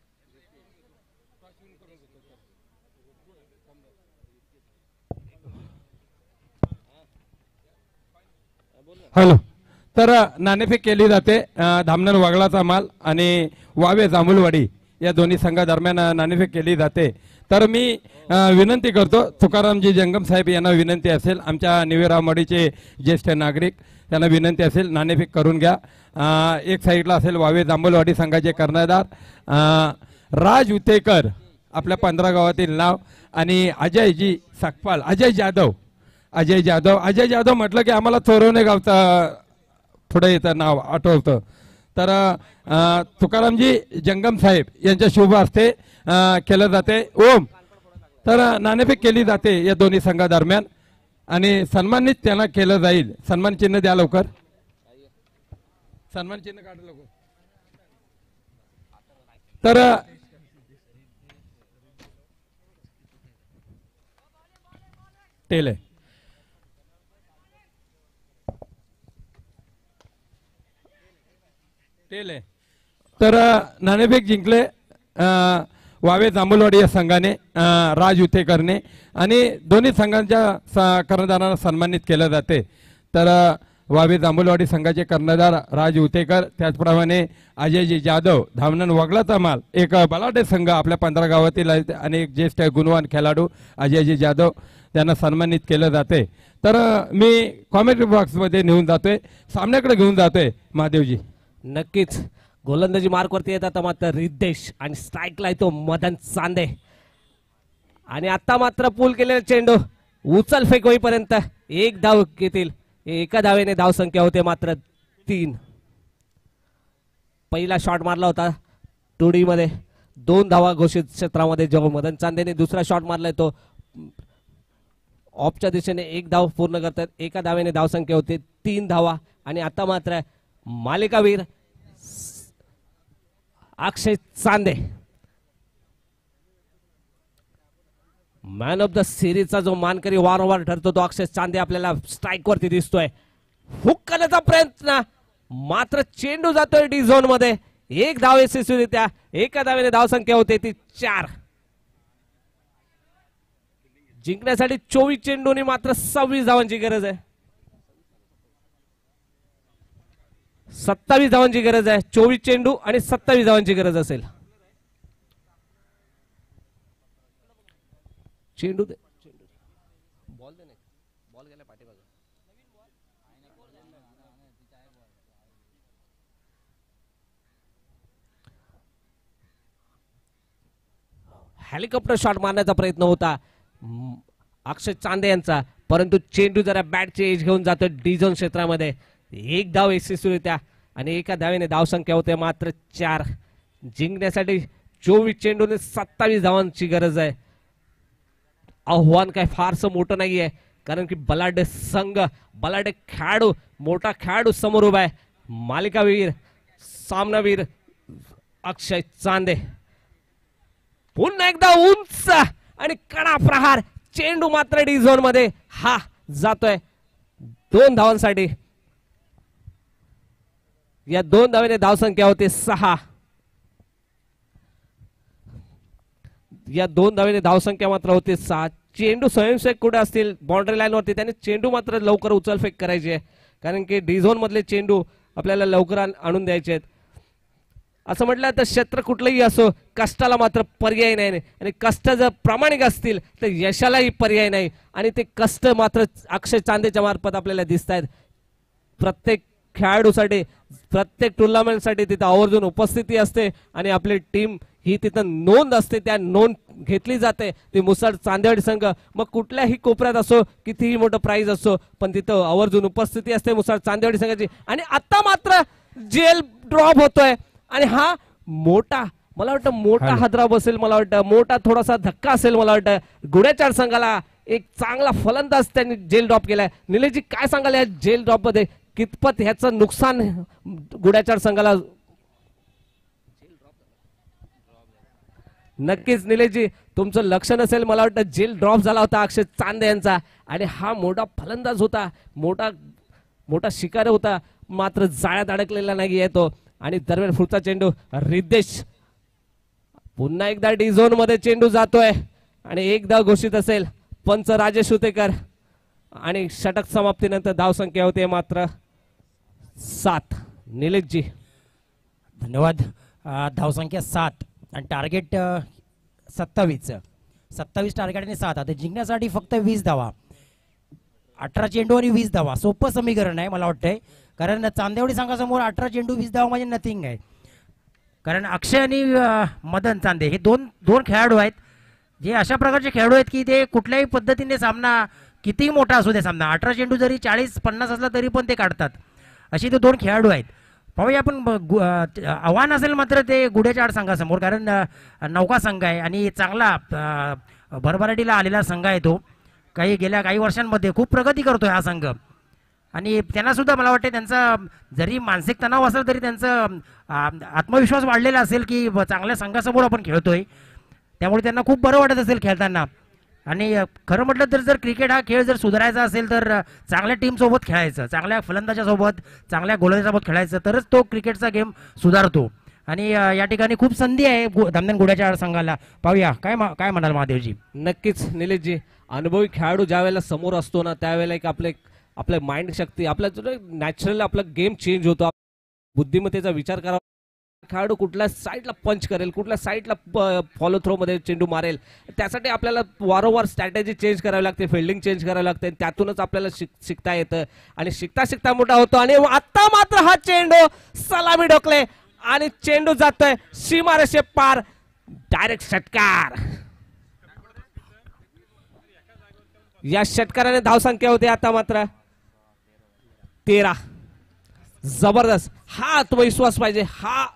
हॅलो. तर नाणेफेक केली जाते. धामणन वगलाचा माल आणि वावे जांभूलवाडी या दोन्ही संघादरम्यान नाणेफेक केली जाते. तर मी विनंती करतो, तुकारामजी जंगम साहेब यांना विनंती असेल, आमच्या निवेरामडीचे ज्येष्ठ नागरिक त्यांना विनंती असेल, नाणेफेक करून घ्या. एक साईडला असेल वावे जांभूलवाडी संघाचे कर्णधार राज उतेकर, आपल्या 15 गावातील नाव, आणि अजयजी सकपाल, अजय जाधव. अजय जाधव म्हटलं की आम्हाला चोरवणे गावचा पुढे येतं नाव आठवतं. तर तुकारामजी जंगम साहेब यांच्या शुभ हस्ते केलं जाते. ओम. तर नाणेफेक केली जाते या दोन्ही संघादरम्यान आणि सन्मानित त्यांना केलं जाईल. सन्मान चिन्ह द्या लवकर. सन्मान चिन्ह काढ लवकर. तर टेले तर नाणेफेक जिंकले वावे जांभूलवाडी या संघाने, राज उतेकरने, आणि दोन्ही संघांच्या कर्णधारांना सन्मानित केलं जाते. तर वावे जांभूलवाडी संघाचे कर्णधार राज उतेकर, त्याचप्रमाणे अजयजी जाधव, धामणन वगलाचा माल, एक बलाढ्य संघ आपल्या 15 गावातील आणि एक ज्येष्ठ गुणवान खेळाडू अजयजी जाधव, त्यांना सन्मानित केलं जाते. तर मी कॉमेंट्री बॉक्समध्ये नेऊन जातोय, सामन्याकडे घेऊन जातोय महादेवजी. नक्कीच गोलंदाजी मार्कवरती येतात मात्र रिद्देश आणि स्ट्राईकला येतो मदन चांदे. आणि आता मात्र पूल केलेला चेंडू उचल फेक होईपर्यंत 1 धाव घेतील. एका धावेने धाव संख्या होते मात्र 3. पहिला शॉट मारला होता टोडीमध्ये, 2 धावा घोषित क्षेत्रामध्ये. जेव्हा मदन चांदेने दुसरा शॉट मारलाय तो ऑफच्या दिशेने 1 धाव पूर्ण करतात. एका धावेने धाव संख्या होते 3 धावा. आणि आता मात्र मालिकावीर अक्षय चांदे, मॅन ऑफ द सिरीजचा जो मानकरी वारंवार ठरतो तो अक्षय चांदे आपल्याला स्ट्राईक वरती दिसतोय. हुक करण्याचा प्रयत्न, मात्र चेंडू जातोय डी झोन मध्ये. 1 धाव यशस्वीरित्या. एका धावेने धाव संख्या होते ती 4. जिंकण्यासाठी 24 चेंडूनी मात्र 26 धावांची गरज आहे. 27 धावांची गरज आहे. 24 चेंडू आणि 27 धावांची गरज असेल. चेंडू दे, बॉल दे, बॉल गेला पाठीमागे. हेलिकॉप्टर शॉट मारण्याचा प्रयत्न होता अक्षय चांदे यांचा, परंतु चेंडू जरा बॅटची एज घेऊन जातोय डी झोन क्षेत्रामध्ये. एक धाव यशस्वीरित्या आणि एका धावेने धावसंख्या होते मात्र 4. जिंकण्यासाठी 24 चेंडूने 27 धावांची गरज आहे. आव्हान काय फारसं मोठं नाहीये कारण की बलाढ्य संघ, बलाढ्य खेळाडू, मोठा खेळाडू समोर उभा आहे. मालिकावीर, सामनावीर अक्षय चांदे. पुन्हा एकदा उंच आणि कडा प्रहार. चेंडू मात्र डी झोन मध्ये हा जातोय 2 धावांसाठी. या 2 धावेने धावसंख्या होते 6. या 2 धावेने धावसंख्या मात्र होते 6. चेंडू स्वयंसेवक कुठे असतील बाउंड्री लाईन वरती, त्यांनी चेंडू मात्र लवकर उचलफेक करायची आहे कारण की डी झोन मधले चेंडू आपल्याला लवकर आणून द्यायचे आहेत. असं म्हटलं तर क्षेत्र कुठलंही असो, कष्टाला मात्र पर्याय नाही आणि कष्ट जर प्रामाणिक असतील तर यशालाही पर्याय नाही आणि ते कष्ट मात्र अक्षय चांदेच्या मार्फत आपल्याला दिसत आहेत. प्रत्येक खेळाडूसाठी, प्रत्येक टुर्नामेंटसाठी तिथं आवर्जून उपस्थिती असते आणि आपली टीम ही तिथं नोंद असते, त्या नोंद घेतली जाते. ती मुसळ चांदेवाडी संघ मग कुठल्याही कोपऱ्यात असो, कितीही मोठं प्राइज असो, पण तिथं आवर्जून उपस्थिती असते मुसळ चांदेवाडी संघाची. आणि आता मात्र जेल ड्रॉप होतोय आणि हा मोठा, मला वाटतं मोठा हादरा बसेल, मला वाटतं मोठा थोडासा धक्का असेल. मला वाटतं गुड्याचार संघाला एक चांगला फलंदाज त्यांनी जेल ड्रॉप केलाय. निलेशजी काय सांगाल या जेल ड्रॉप मध्ये, कितपत ह्याचं नुकसान गुड्याचार संघाला? नक्कीच निलेशजी तुमचं लक्ष नसेल, मला वाटतं जेल ड्रॉप झाला होता अक्षय चांदे यांचा आणि हा मोठा फलंदाज होता, मोठा शिकारी होता, मात्र जाळ्यात अडकलेला नाही येतो. आणि दरम्यान पुढचा चेंडू रिद्देश, पुन्हा एकदा डी झोन मध्ये चेंडू जातोय आणि एक धाव घोषित असेल. पंच राजेश हुतेकर आणि षटक समाप्तीनंतर धावसंख्या होते मात्र 7. निलेशजी धन्यवाद. धावसंख्या 7 आणि टार्गेट 27 टार्गेट आणि 7. आता जिंकण्यासाठी फक्त 20 धावा, 18 चेंडू आणि 20 धावा. सोपं समीकरण आहे मला वाटतंय, कारण चांदेवाडी संघासमोर 18 चेंडू 20 धावा म्हणजे नथिंग आहे. कारण अक्षय आणि मदन चांदे हे दोन खेळाडू आहेत जे अशा प्रकारचे खेळाडू आहेत की ते कुठल्याही पद्धतीने सामना, कितीही मोठा असू दे सामना, 18 चेंडू जरी 40-50 असला तरी पण ते काढतात. असे ते 2 खेळाडू आहेत. पाहूया आपण आव्हान असेल मात्र ते गुड्याचाळ संघासमोर, कारण नौका संघ आहे आणि चांगला भरभराटीला आलेला संघ आहे तो. गेल्या काही वर्षांमध्ये खूप प्रगती करतोय हा संघ आणि त्यांना सुद्धा मला वाटते त्यांचा जरी मानसिक तणाव असेल तरी त्यांचा आत्मविश्वास वाढलेला असेल की चांगल्या संघासमोर आपण खेळतोय, त्यामुळे त्यांना खूप बरं वाटत असेल खेळताना. आणि खरं म्हटलं तर जर क्रिकेट हा खेळ जर सुधारायचा असेल तर चांगल्या टीम सोबत खेळायचं, चांगल्या फलंदाजासोबत, चांगल्या गोलंदाजासोबत खेळायचं, तरच तो क्रिकेटचा गेम सुधारतो. आणि या ठिकाणी खूप संधी आहे धामधन गुड्याचाळ संघाला. पाहूया काय म्हणाल महादेवजी. नक्कीच निलेशजी, अनुभवी खेळाडू ज्या वेळेला समोर असतो ना त्यावेळेला एक आपल्या माइंड शक्ती, आपला नॅचरल आपला गेम चेंज होतो. बुद्धिमत्तेचा विचार करा, खेळाडू कुठल्या साईडला पंच करेल, कुठल्या साईडला फॉलो थ्रो मध्ये चेंडू मारेल, त्यासाठी आपल्याला वारंवार स्ट्रॅटेजी चेंज करावी लागते, फिल्डिंग चेंज करावी लागते. त्यातूनच आपल्याला शिकता येतं आणि शिकता मोठा होतो. आणि आता मात्र हा चेंडू सलामी डोकले आणि चेंडू जातोय सीमारेषे पार, डायरेक्ट षटकार. या षटकाराने धावसंख्या होते आता मात्र 13. जबरदस्त. हा आत्मविश्वास पाहिजे, हा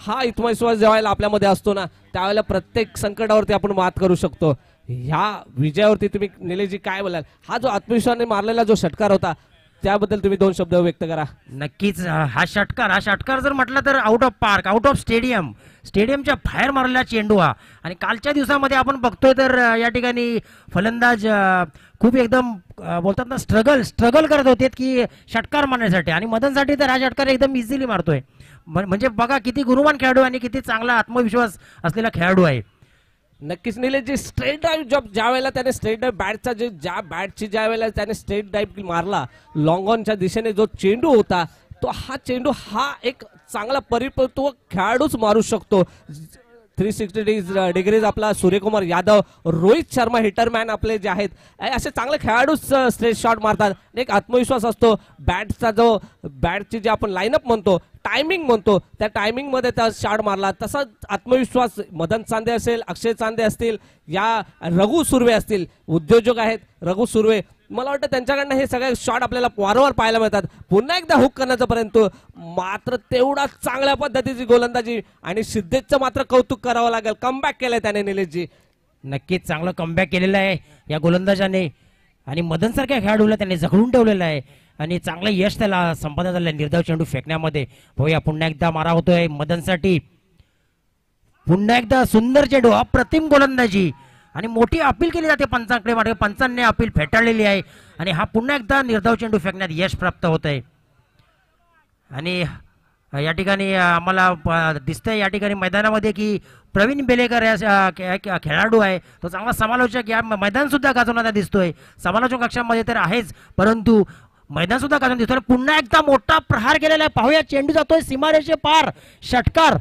आत्मविश्वास ज्यावेळेला आपल्यामध्ये असतो ना त्यावेळेला प्रत्येक संकटावरती आपण मात करू शकतो. ह्या विजयावरती तुम्ही निलेशजी काय बोलाल? हा जो आत्मविश्वासाने मारलेला जो षटकार होता त्याबद्दल तुम्ही 2 शब्द व्यक्त करा. नक्कीच हा षटकार जर म्हटलं तर out of park, out of स्टेडियमच्या बाहेर मारलेला चेंडू हा. आणि कालच्या दिवसामध्ये आपण बघतोय तर या ठिकाणी फलंदाज खूप एकदम बोलतात ना स्ट्रगल करत होते की षटकार मारण्यासाठी, आणि मदनसाठी तर हा षटकार एकदम इझिली मारतोय. म्हणजे बघा किती गुणवान खेळाडू आणि किती चांगला आत्मविश्वास असलेला खेळाडू आहे. नक्कीच निलेशजी, स्ट्रेट ड्राईव्ह ज्या वेळेला त्याने स्ट्रेट ड्राईव्ह बॅटचा ज्या वेळेला त्याने स्ट्रेट ड्राईव्ह मारला, लॉंग ऑनच्या दिशेने जो चेंडू होता तो हा चेंडू हा एक चांगला परिपक्व खेळाडूच मारू शकतो. 360 डिग्रीज आपला सूर्यकुमार यादव, रोहित शर्मा हिटरमॅन आपले जे आहेत असे चांगले खेळाडूच स्ट्रेट शॉट मारतात. एक आत्मविश्वास असतो. बॅटची जे आपण लाईनअप म्हणतो टायमिंग म्हणतो त्या टायमिंग मध्ये त्या शॉट मारला. तसा आत्मविश्वास मदन चांदे असेल, अक्षय चांदे असतील, या रघु सुर्वे असतील, उद्योजक आहेत रघु सुर्वे, मला वाटतं त्यांच्याकडनं हे सगळे शॉट आपल्याला वारंवार पाहायला मिळतात. पुन्हा एकदा हुक करण्याचा पर्यंत मात्र तेवढा चांगल्या पद्धतीची गोलंदाजी आणि सिद्धेशचं मात्र कौतुक करावं लागेल. कमबॅक केलंय त्याने निलेशजी. नक्कीच चांगलं कमबॅक केलेलं आहे या गोलंदाजाने आणि मदन सारख्या खेळाडूला त्याने जखडून ठेवलेलं आहे आणि चांगलं यश त्याला संपादन झालं निर्धाव चेंडू फेकण्यामध्ये. होया पुन्हा एकदा मारा होतोय मदनसाठी. पुन्हा एकदा सुंदर चेंडू, अप्रतिम गोलंदाजी आणि मोठी अपील केली जाते पंचांकडे. मात्र पंचांनी अपील फेटाळलेली आहे आणि हा पुन्हा एकदा निर्धाव चेंडू फेकण्यात यश प्राप्त होत आहे. आणि या ठिकाणी आम्हाला दिसतंय या ठिकाणी मैदानामध्ये की प्रवीण बेलेकर या खेळाडू आहे तो चांगला समालोचक या मैदान सुद्धा गाजवणारा दिसतोय. समालोचक कक्षामध्ये तर आहेच परंतु मैदान सुद्धा गाजवून दिसतोय. पुन्हा एकदा मोठा प्रहार केलेला आहे. पाहूया चेंडू जातोय सीमारेषे पार. षटकार,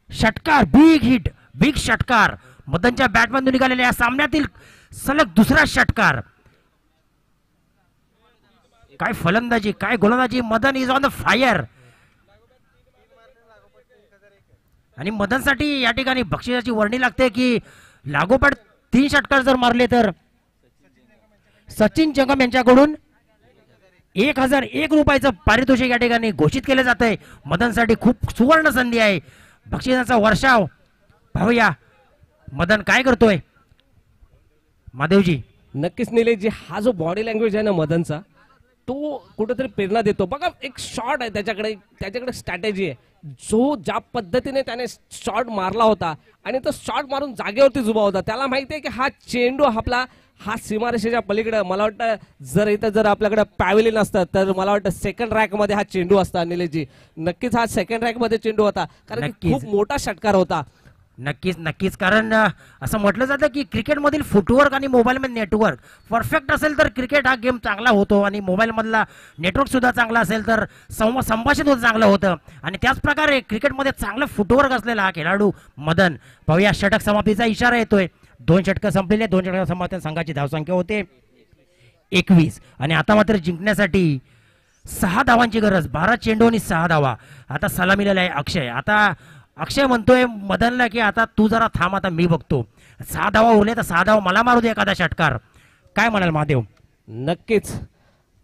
षटकार, बिग हिट, बिग षटकार मदनच्या बॅटमधून निघालेल्या या सामन्यातील सलग दुसरा षटकार. काय फलंदाजी, काय गोलंदाजी. Madan is on the fire आणि मदनसाठी या ठिकाणी बक्षिसाची वर्णी लागते की लागोपाठ 3 षटकार जर मारले तर सचिन जंगम यांच्याकडून 1001 रुपयाचं पारितोषिक या ठिकाणी घोषित केलं जात आहे. मदनसाठी खूप सुवर्ण संधी आहे. बक्षिसाचा वर्षाव पाहूया मदन काय करतोय. महादेवजी नक्कीच निलेशजी, हा जो बॉडी लँग्वेज आहे ना मदनचा तो कुठेतरी प्रेरणा देतो. बघा एक शॉट आहे त्याच्याकडे स्ट्रॅटेजी आहे. जो ज्या पद्धतीने त्याने शॉट मारला होता आणि तो शॉट मारून जागेवरती उभा होता. त्याला माहिती आहे की हा चेंडू आपला हा सीमारेषेच्या पलीकडे, मला वाटतं जर इथं जर आपल्याकडे पॅव्हिलियन असतं तर मला वाटतं सेकंड रॅक मध्ये हा चेंडू असता. निलेशजी नक्कीच हा सेकंड रॅक मध्ये चेंडू होता कारण की खूप मोठा षटकार होता. नक्कीच नक्कीच कारण असं म्हटलं जातं की क्रिकेटमधील फुटवर्क आणि मोबाईलमध्ये नेटवर्क परफेक्ट असेल तर क्रिकेट हा गेम चांगला होतो आणि मोबाईलमधला नेटवर्क सुद्धा चांगला असेल तर संभाषण सुद्धा चांगलं होतं. आणि त्याच प्रकारे क्रिकेटमध्ये चांगलं फुटवर्क असलेला हा खेळाडू मदन. पाहूया षटक समाप्तीचा इशारा येतोय. 2 षटकं संपलेले. 2 षटकं समाप्ती संघाची धावसंख्या होते 21 आणि आता मात्र जिंकण्यासाठी 6 धावांची गरज. 12 चेंडू आणि 6 धावा. आता सलामीला आहे अक्षय. आता अक्षय म्हणतोय मदनला की आता तू जरा थांब, आता मी बघतो. 6 धावा उरले तर 6 धावा मला मारू दे एखादा षटकार. काय म्हणाल महादेव. नक्कीच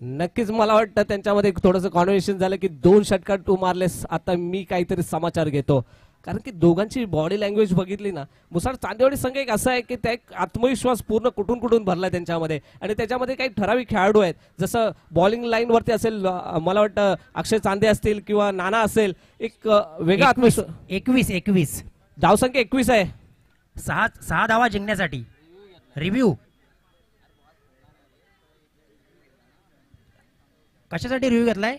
नक्कीच मला वाटतं त्यांच्यामध्ये थोडंसं कॉन्व्हर्सेशन झालं की 2 षटकार तू मारलेस, आता मी काहीतरी समाचार घेतो. कारण की दोघांची बॉडी लँग्वेज बघितली ना, मुसाड चांदेवाडी संघ एक असं आहे की त्या एक आत्मविश्वास पूर्ण कुठून कुठून भरलाय त्यांच्यामध्ये. आणि त्याच्यामध्ये काही ठराविक खेळाडू आहेत जसं बॉलिंग लाईन वरती असेल, मला वाटतं अक्षय चांदे असतील किंवा नाना असेल, एक वेगळा आत्मविश्वास. 21 धावसंख्या 21 आहे. 6 धावा जिंकण्यासाठी. रिव्ह्यू कशासाठी रिव्ह्यू घेतलाय.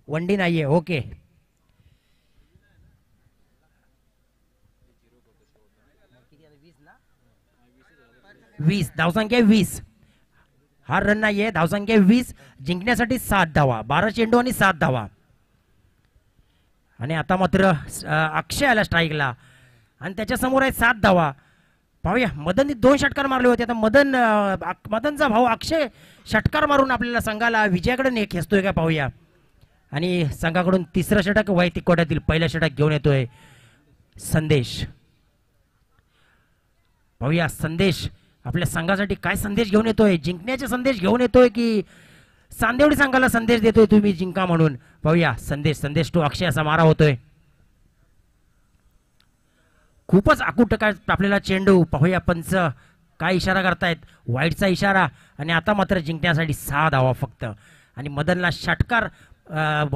वनडी नाहीये. ओके 20 धावसंख्या 20. हा रन नाहीये. धावसंख्या 20. जिंकण्यासाठी 7 धावा. 12 चेंडू आणि 7 धावा. आणि आता मात्र अक्षय आला स्ट्राईकला आणि त्याच्या समोर आहे 7 धावा. पाहूया मदनने 2 षटकार मारले होते. आता मदनचा भाऊ अक्षय षटकार मारून आपल्याला संघाला विजयाकडे खेचतोय का पाहूया. आणि संघाकडून 3रं षटक वैयक्तिक कोट्यातील 1लं षटक घेऊन येतोय संदेश. पाहूया संदेश आपल्या संघासाठी काय संदेश घेऊन येतोय. जिंकण्याचे संदेश घेऊन येतोय की चांदेवाडी संघाला संदेश देतोय तुम्ही जिंका म्हणून. पाहूया संदेश टू अक्षय असा मारा होतोय. खूपच आकुट काय आपल्याला चेंडू. पाहूया पंच काय इशारा करतायत. वाईटचा इशारा. आणि आता मात्र जिंकण्यासाठी 6 धावा फक्त. आणि मदनला षटकार,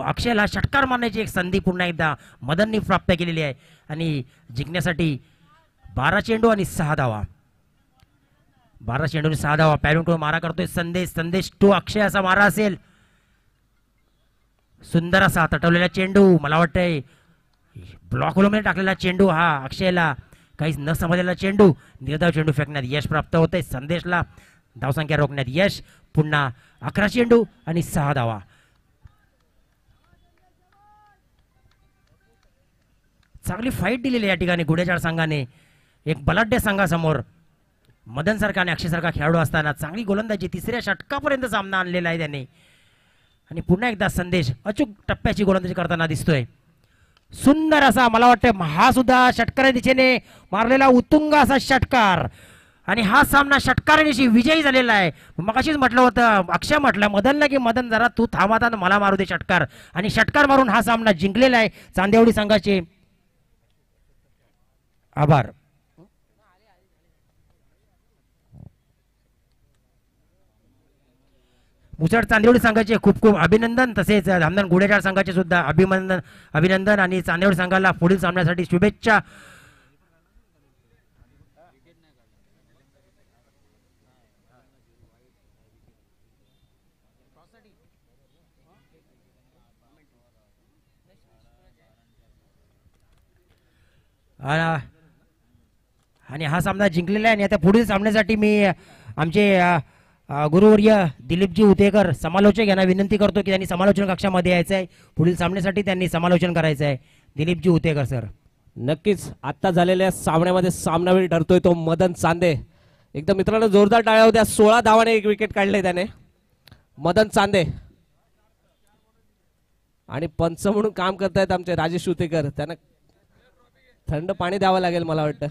अक्षयला षटकार मारण्याची एक संधी पुन्हा एकदा मदननी प्राप्त केलेली आहे. आणि जिंकण्यासाठी 12 चेंडू आणि 6 धावा. 12 चेंडू आणि 6 धावा. पॅडून मारा करतोय संदेश टू अक्षय असा मारा असेल. सुंदर असा तटवलेला चेंडू. मला वाटतंय ब्लॉक होलमध्ये टाकलेला चेंडू हा अक्षयला काहीच न समजलेला चेंडू. निर्धाव चेंडू फेकण्यात यश प्राप्त होते संदेशला. धावसंख्या रोखण्यात यश. पुन्हा 11 चेंडू आणि 6 धावा. चांगली फाईट दिलेली आहे या ठिकाणी गुढेचाळ संघाने एक बलाढ्य संघासमोर. मदन सारखा आणि अक्षय सारखा खेळाडू असताना चांगली गोलंदाजी, तिसऱ्या षटकापर्यंत सामना आणलेला आहे त्याने. आणि पुन्हा एकदा संदेश अचूक टप्प्याची गोलंदाजी करताना दिसतोय. सुंदर असा, मला वाटतं हा सुद्धा षटकाराच्या दिशेने मारलेला उत्तुंग असा षटकार. आणि हा सामना षटकारानिशी विजयी झालेला आहे. मगाशीच म्हटलं होतं, अक्षय म्हटलं मदनला की मदन जरा तू थांबता मला मारू दे षटकार, आणि षटकार मारून हा सामना जिंकलेला आहे. चांदेवडी संघाचे आभार. मुसळ चांदेवडी संघाचे खूप खूप अभिनंदन, तसेच धामधन गुढेचाळ संघाचे सुद्धा अभिनंदन आणि चांदेवडी संघाला पुढील सामन्यासाठी शुभेच्छा. आणि हा सामना जिंकलेला आहे. आणि आता पुढील सामन्यासाठी मी आमचे गुरुवर्य दिलीपजी उतेकर समालोचक यांना विनंती करतो की त्यांनी समालोचन कक्षामध्ये यायचं आहे. पुढील सामन्यासाठी त्यांनी समालोचन करायचं आहे. दिलीपजी उतेकर सर. नक्कीच आता झालेल्या सामन्यामध्ये सामनावीर ठरतोय तो मदन चांदे. एकदम मित्रांनो जोरदार टाळ्या होत्या. 16 धावाने एक विकेट काढले त्याने मदन चांदे. आणि पंच म्हणून काम करतायत आमचे राजेश उतेकर, त्यांना थंड पाणी द्यावं लागेल मला वाटतं.